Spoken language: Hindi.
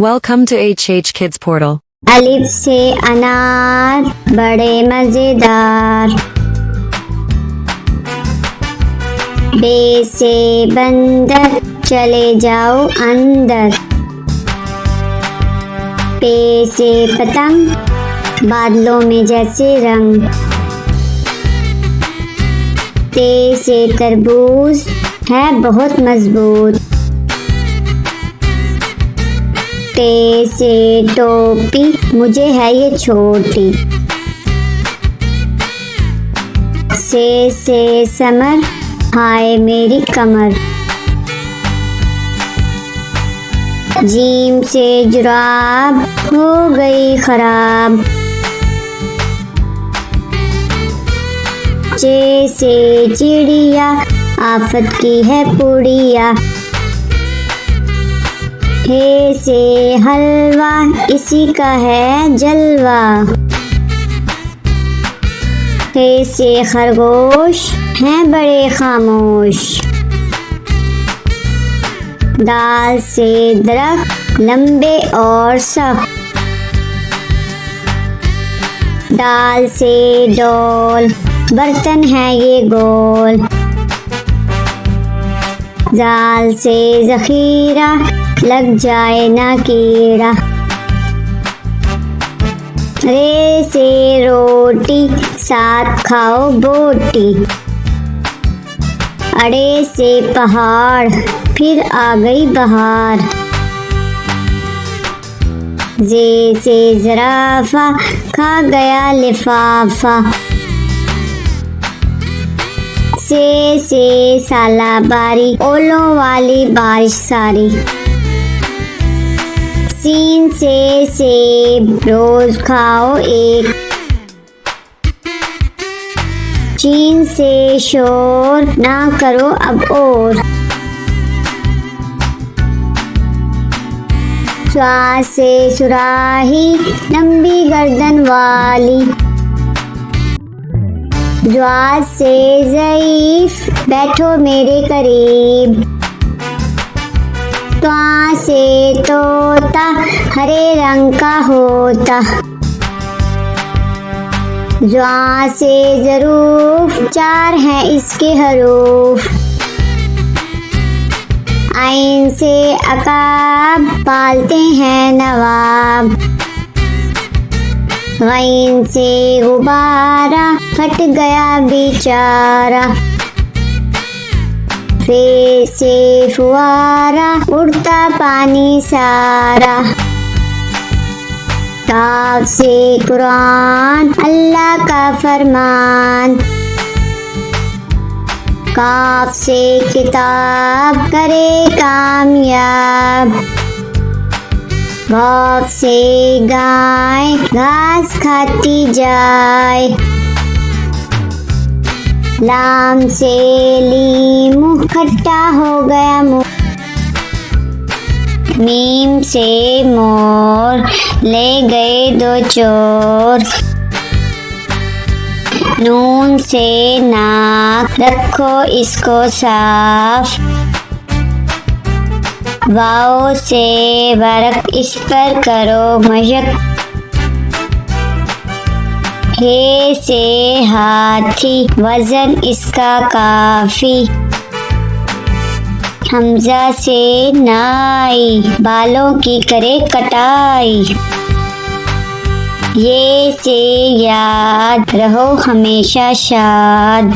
Welcome to HH Kids Portal. अलिफ से अनार बड़े मजेदार। बे से बंदर चले जाओ अंदर। पे से पतंग बादलों में जैसे रंग। ते से तरबूज है बहुत मजबूत। टे से टोपी मुझे है ये छोटी। से समर हाय मेरी कमर। जीम से जुराब हो गई खराब। चे से चिड़िया आफत की है पुड़िया। हे से हलवा इसी का है जलवा। हे से खरगोश हैं बड़े खामोश। दाल से दरख्त लंबे और सख्त। दाल से डोल बर्तन है ये गोल। जाल से जखीरा लग जाए ना कीड़ा। रे से रोटी साथ खाओ बोटी। अड़े से पहाड़ फिर आ गई बहार। जे से जराफा खा गया लिफाफा। से सालाबारी ओलों वाली बारिश सारी। सीन से सेब रोज खाओ एक। चीन से शोर ना करो अब और। स्वा से सुराही लंबी गर्दन वाली। ज्वा से ज़ईफ बैठो मेरे करीब। त्वा से तोता हरे रंग का होता। ज्वा से ज़रूफ चार हैं इसके हरूफ। आइन से अकाब पालते हैं नवाब। गैन से गुब्बारा फट गया बेचारा। फे से फुआरा उड़ता पानी सारा। काफ से कुरान अल्लाह का फरमान। काफ से किताब करे कामयाब। गाफ से गाय घास खाती जाए। लाम से लीमू खट्टा हो गया मुँह। मीम से मोर ले गए दो चोर। नून से नाक रखो इसको साफ। वाओ से वर्क इस पर करो मशक। हे से हाथी वजन इसका काफी। हमजा से नाई बालों की करे कटाई। ये से याद रहो हमेशा शाद।